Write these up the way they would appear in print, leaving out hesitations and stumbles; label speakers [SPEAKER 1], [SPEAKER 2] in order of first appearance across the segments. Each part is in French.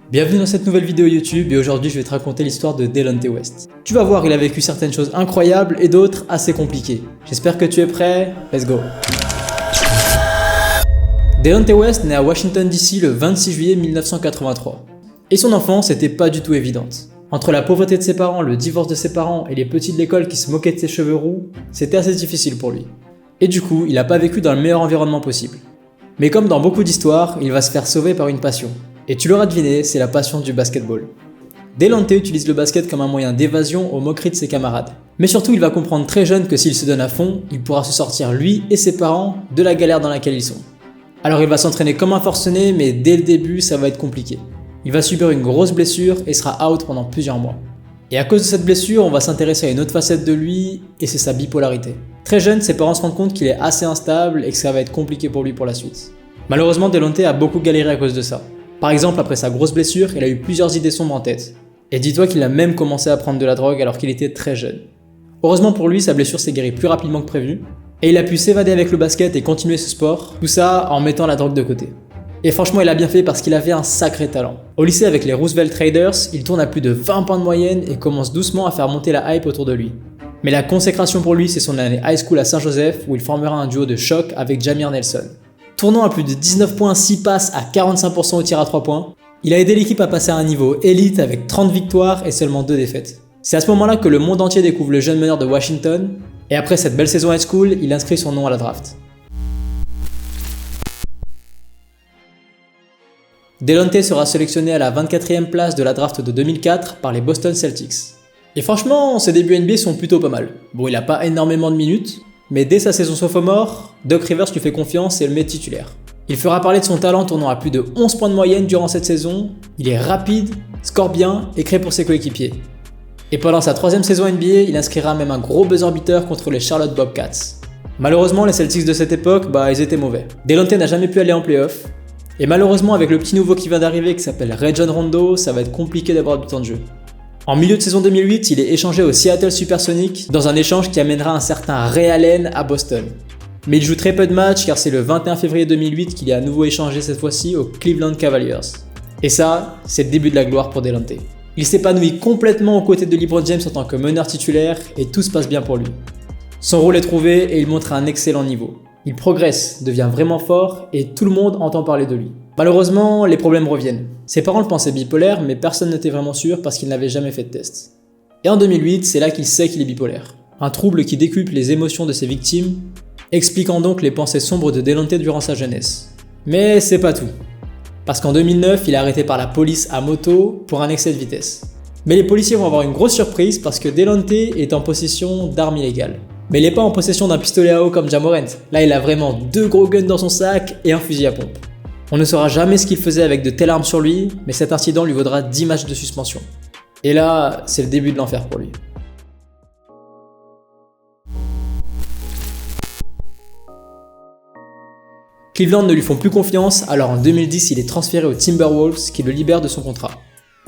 [SPEAKER 1] Bienvenue dans cette nouvelle vidéo YouTube et aujourd'hui je vais te raconter l'histoire de Delonte West. Tu vas voir, il a vécu certaines choses incroyables et d'autres assez compliquées. J'espère que tu es prêt, let's go. Delonte West naît à Washington DC le 26 juillet 1983. Et son enfance n'était pas du tout évidente. Entre la pauvreté de ses parents, le divorce de ses parents et les petits de l'école qui se moquaient de ses cheveux roux, c'était assez difficile pour lui. Et du coup, il n'a pas vécu dans le meilleur environnement possible. Mais comme dans beaucoup d'histoires, il va se faire sauver par une passion. Et tu l'auras deviné, c'est la passion du basketball. Delonte utilise le basket comme un moyen d'évasion aux moqueries de ses camarades. Mais surtout, il va comprendre très jeune que s'il se donne à fond, il pourra se sortir lui et ses parents de la galère dans laquelle ils sont. Alors il va s'entraîner comme un forcené, mais dès le début, ça va être compliqué. Il va subir une grosse blessure et sera out pendant plusieurs mois. Et à cause de cette blessure, on va s'intéresser à une autre facette de lui, et c'est sa bipolarité. Très jeune, ses parents se rendent compte qu'il est assez instable et que ça va être compliqué pour lui pour la suite. Malheureusement, Delonte a beaucoup galéré à cause de ça. Par exemple, après sa grosse blessure, il a eu plusieurs idées sombres en tête. Et dis-toi qu'il a même commencé à prendre de la drogue alors qu'il était très jeune. Heureusement pour lui, sa blessure s'est guérie plus rapidement que prévu, et il a pu s'évader avec le basket et continuer ce sport, tout ça en mettant la drogue de côté. Et franchement, il a bien fait parce qu'il avait un sacré talent. Au lycée avec les Roosevelt Raiders, il tourne à plus de 20 points de moyenne et commence doucement à faire monter la hype autour de lui. Mais la consécration pour lui, c'est son année high school à Saint-Joseph où il formera un duo de choc avec Jameer Nelson. Tournant à plus de 19 points, 6 passes à 45% au tir à 3 points, il a aidé l'équipe à passer à un niveau élite avec 30 victoires et seulement 2 défaites. C'est à ce moment-là que le monde entier découvre le jeune meneur de Washington, et après cette belle saison high school, il inscrit son nom à la draft. Delonte sera sélectionné à la 24e place de la draft de 2004 par les Boston Celtics. Et franchement, ses débuts NBA sont plutôt pas mal. Bon, il a pas énormément de minutes, mais dès sa saison sophomore, Doc Rivers lui fait confiance et le met titulaire. Il fera parler de son talent tournant à plus de 11 points de moyenne durant cette saison, il est rapide, score bien et crée pour ses coéquipiers. Et pendant sa 3e saison NBA, il inscrira même un gros buzzer beater contre les Charlotte Bobcats. Malheureusement, les Celtics de cette époque, ils étaient mauvais. Delonte n'a jamais pu aller en playoff, et malheureusement avec le petit nouveau qui vient d'arriver qui s'appelle Rajon Rondo, ça va être compliqué d'avoir du temps de jeu. En milieu de saison 2008, il est échangé au Seattle Supersonics dans un échange qui amènera un certain Ray Allen à Boston. Mais il joue très peu de matchs car c'est le 21 février 2008 qu'il est à nouveau échangé cette fois-ci aux Cleveland Cavaliers. Et ça, c'est le début de la gloire pour Delonte. Il s'épanouit complètement aux côtés de LeBron James en tant que meneur titulaire et tout se passe bien pour lui. Son rôle est trouvé et il montre un excellent niveau. Il progresse, devient vraiment fort et tout le monde entend parler de lui. Malheureusement, les problèmes reviennent. Ses parents le pensaient bipolaire, mais personne n'était vraiment sûr parce qu'il n'avait jamais fait de test. Et en 2008, c'est là qu'il sait qu'il est bipolaire. Un trouble qui décuple les émotions de ses victimes, expliquant donc les pensées sombres de Delonte durant sa jeunesse. Mais c'est pas tout. Parce qu'en 2009, il est arrêté par la police à moto pour un excès de vitesse. Mais les policiers vont avoir une grosse surprise parce que Delonte est en possession d'armes illégales. Mais il n'est pas en possession d'un pistolet à eau comme Ja Morant. Là, il a vraiment 2 gros guns dans son sac et un fusil à pompe. On ne saura jamais ce qu'il faisait avec de telles armes sur lui, mais cet incident lui vaudra 10 matchs de suspension. Et là, c'est le début de l'enfer pour lui. Cleveland ne lui font plus confiance, alors en 2010, il est transféré aux Timberwolves qui le libèrent de son contrat.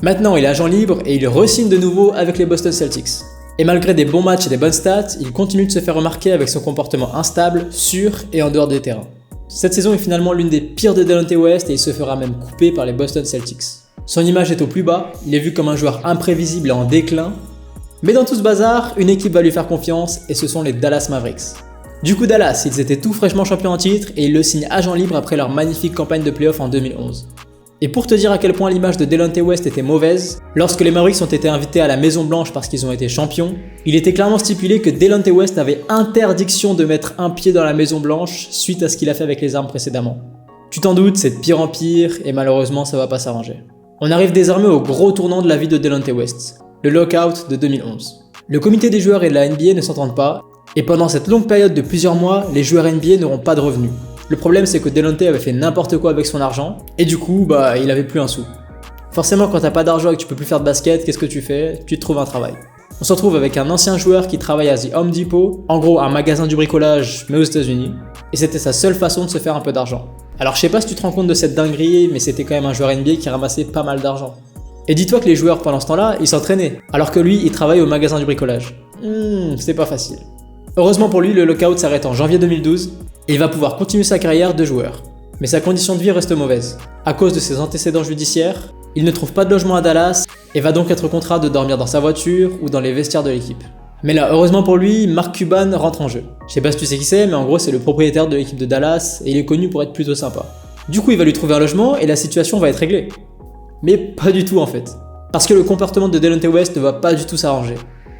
[SPEAKER 1] Maintenant, il est agent libre et il re-signe de nouveau avec les Boston Celtics. Et malgré des bons matchs et des bonnes stats, il continue de se faire remarquer avec son comportement instable, sur et en dehors des terrains. Cette saison est finalement l'une des pires de Delonte West et il se fera même couper par les Boston Celtics. Son image est au plus bas, il est vu comme un joueur imprévisible et en déclin. Mais dans tout ce bazar, une équipe va lui faire confiance et ce sont les Dallas Mavericks. Du coup Dallas, ils étaient tout fraîchement champions en titre et ils le signent agent libre après leur magnifique campagne de playoff en 2011. Et pour te dire à quel point l'image de Delonte West était mauvaise, lorsque les Mavericks ont été invités à la Maison Blanche parce qu'ils ont été champions, il était clairement stipulé que Delonte West avait interdiction de mettre un pied dans la Maison Blanche suite à ce qu'il a fait avec les armes précédemment. Tu t'en doutes, c'est de pire en pire et malheureusement ça va pas s'arranger. On arrive désormais au gros tournant de la vie de Delonte West, le lockout de 2011. Le comité des joueurs et de la NBA ne s'entendent pas, et pendant cette longue période de plusieurs mois, les joueurs NBA n'auront pas de revenus. Le problème c'est que Delonte avait fait n'importe quoi avec son argent, et du coup il avait plus un sou. Forcément quand t'as pas d'argent et que tu peux plus faire de basket, qu'est-ce que tu fais? Tu te trouves un travail. On se retrouve avec un ancien joueur qui travaille à The Home Depot, en gros un magasin du bricolage mais aux États-Unis, et c'était sa seule façon de se faire un peu d'argent. Alors je sais pas si tu te rends compte de cette dinguerie, mais c'était quand même un joueur NBA qui ramassait pas mal d'argent. Et dis-toi que les joueurs pendant ce temps-là, ils s'entraînaient, alors que lui il travaille au magasin du bricolage. C'est pas facile. Heureusement pour lui, le lockout s'arrête en janvier 2012, et il va pouvoir continuer sa carrière de joueur. Mais sa condition de vie reste mauvaise. À cause de ses antécédents judiciaires, Il ne trouve pas de logement à Dallas et va donc être contraint de dormir dans sa voiture ou dans les vestiaires de l'équipe. Mais là, heureusement pour lui, Mark Cuban rentre en jeu. Je sais pas si tu sais qui c'est, mais en gros c'est le propriétaire de l'équipe de Dallas et il est connu pour être plutôt sympa. Du coup il va lui trouver un logement et la situation va être réglée. Mais pas du tout en fait. Parce que le comportement de Delonte West ne va pas du tout s'arranger.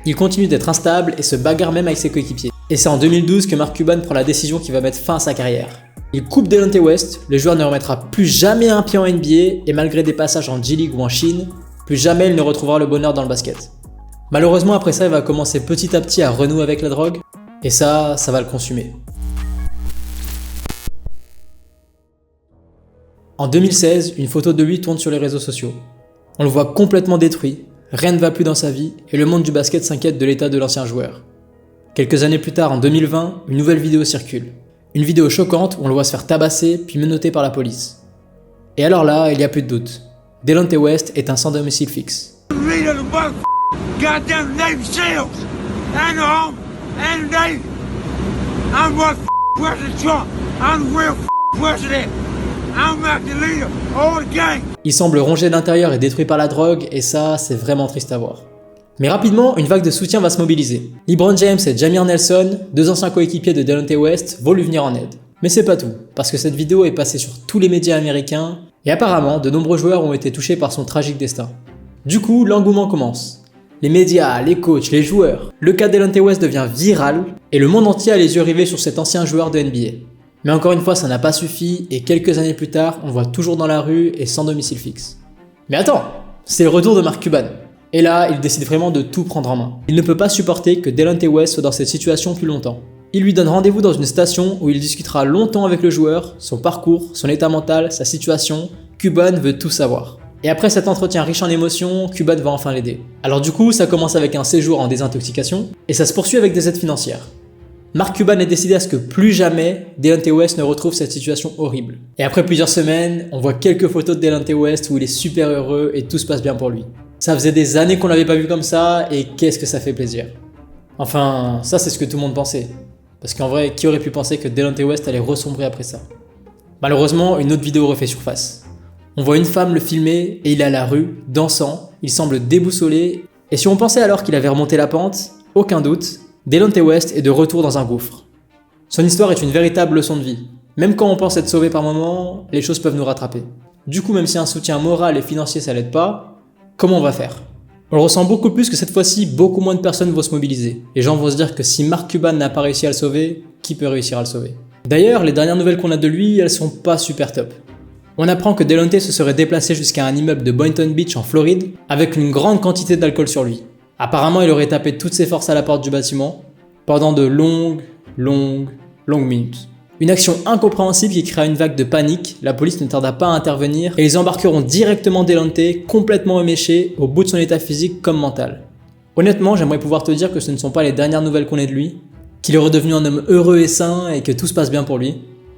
[SPEAKER 1] Il continue d'être instable et se bagarre même avec ses coéquipiers. Et c'est en 2012 que Mark Cuban prend la décision qui va mettre fin à sa carrière. Il coupe Delonte West, le joueur ne remettra plus jamais un pied en NBA et malgré des passages en G-League ou en Chine, plus jamais il ne retrouvera le bonheur dans le basket. Malheureusement après ça il va commencer petit à petit à renouer avec la drogue et ça va le consumer. En 2016, une photo de lui tourne sur les réseaux sociaux. On le voit complètement détruit, rien ne va plus dans sa vie et le monde du basket s'inquiète de l'état de l'ancien joueur. Quelques années plus tard, en 2020, une nouvelle vidéo circule. Une vidéo choquante où on le voit se faire tabasser puis menotté par la police. Et alors là, il n'y a plus de doute. Delonte West est un sans domicile fixe. Il semble rongé de l'intérieur et détruit par la drogue et ça, c'est vraiment triste à voir. Mais rapidement, une vague de soutien va se mobiliser. LeBron James et Jameer Nelson, deux anciens coéquipiers de Delonte West, vont lui venir en aide. Mais c'est pas tout, parce que cette vidéo est passée sur tous les médias américains et apparemment, de nombreux joueurs ont été touchés par son tragique destin. Du coup, l'engouement commence. Les médias, les coachs, les joueurs. Le cas de Delonte West devient viral et le monde entier a les yeux rivés sur cet ancien joueur de NBA. Mais encore une fois, ça n'a pas suffi et quelques années plus tard, on le voit toujours dans la rue et sans domicile fixe. Mais attends, c'est le retour de Mark Cuban. Et là, il décide vraiment de tout prendre en main. Il ne peut pas supporter que Delonte West soit dans cette situation plus longtemps. Il lui donne rendez-vous dans une station où il discutera longtemps avec le joueur, son parcours, son état mental, sa situation. Cuban veut tout savoir. Et après cet entretien riche en émotions, Cuban va enfin l'aider. Alors du coup, ça commence avec un séjour en désintoxication et ça se poursuit avec des aides financières. Mark Cuban est décidé à ce que plus jamais Delonte West ne retrouve cette situation horrible. Et après plusieurs semaines, on voit quelques photos de Delonte West où il est super heureux et tout se passe bien pour lui. Ça faisait des années qu'on l'avait pas vu comme ça et qu'est-ce que ça fait plaisir. Enfin, ça c'est ce que tout le monde pensait. Parce qu'en vrai, qui aurait pu penser que Delonte West allait ressombrer après ça? Malheureusement, une autre vidéo refait surface. On voit une femme le filmer et il est à la rue, dansant, il semble déboussolé. Et si on pensait alors qu'il avait remonté la pente, aucun doute, Delonte West est de retour dans un gouffre. Son histoire est une véritable leçon de vie. Même quand on pense être sauvé par moments, les choses peuvent nous rattraper. Du coup, même si un soutien moral et financier ça l'aide pas, comment on va faire? On le ressent beaucoup plus que cette fois-ci, beaucoup moins de personnes vont se mobiliser. Les gens vont se dire que si Mark Cuban n'a pas réussi à le sauver, qui peut réussir à le sauver? D'ailleurs, les dernières nouvelles qu'on a de lui, elles sont pas super top. On apprend que Delonte se serait déplacé jusqu'à un immeuble de Boynton Beach en Floride avec une grande quantité d'alcool sur lui. Apparemment, il aurait tapé toutes ses forces à la porte du bâtiment pendant de longues minutes. Une action incompréhensible qui créa une vague de panique, la police ne tarda pas à intervenir et ils embarqueront directement Delonte, complètement éméché, au bout de son état physique comme mental. Honnêtement, j'aimerais pouvoir te dire que ce ne sont pas les dernières nouvelles qu'on ait de lui, qu'il est redevenu un homme heureux et sain et que tout se passe bien pour lui,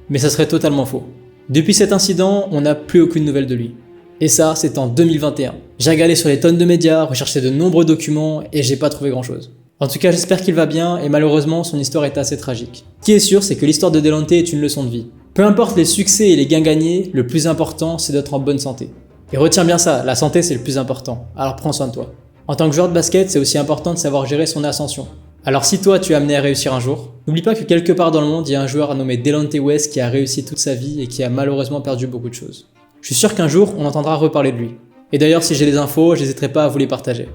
[SPEAKER 1] mais ça serait totalement faux. Depuis cet incident, on n'a plus aucune nouvelle de lui. Et ça, c'est en 2021. J'ai regardé sur les tonnes de médias, recherché de nombreux documents et j'ai pas trouvé grand chose. En tout cas, j'espère qu'il va bien et malheureusement, son histoire est assez tragique. Ce qui est sûr, c'est que l'histoire de Delonte est une leçon de vie. Peu importe les succès et les gains gagnés, le plus important, c'est d'être en bonne santé. Et retiens bien ça, la santé c'est le plus important, alors prends soin de toi. En tant que joueur de basket, c'est aussi important de savoir gérer son ascension. Alors si toi tu es amené à réussir un jour, n'oublie pas que quelque part dans le monde, il y a un joueur nommé Delonte West qui a réussi toute sa vie et qui a malheureusement perdu beaucoup de choses. Je suis sûr qu'un jour, on entendra reparler de lui. Et d'ailleurs, si j'ai des infos, j'hésiterai pas à vous les partager.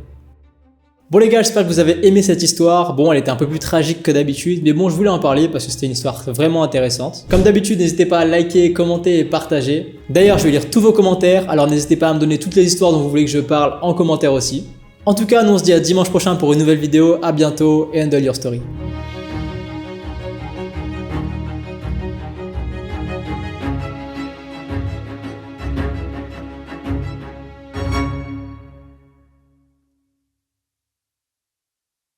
[SPEAKER 1] Bon les gars, j'espère que vous avez aimé cette histoire. Bon, elle était un peu plus tragique que d'habitude, mais bon, je voulais en parler parce que c'était une histoire vraiment intéressante. Comme d'habitude, n'hésitez pas à liker, commenter et partager. D'ailleurs, je vais lire tous vos commentaires, alors n'hésitez pas à me donner toutes les histoires dont vous voulez que je parle en commentaire aussi. En tout cas, nous on se dit à dimanche prochain pour une nouvelle vidéo. À bientôt et handle your story.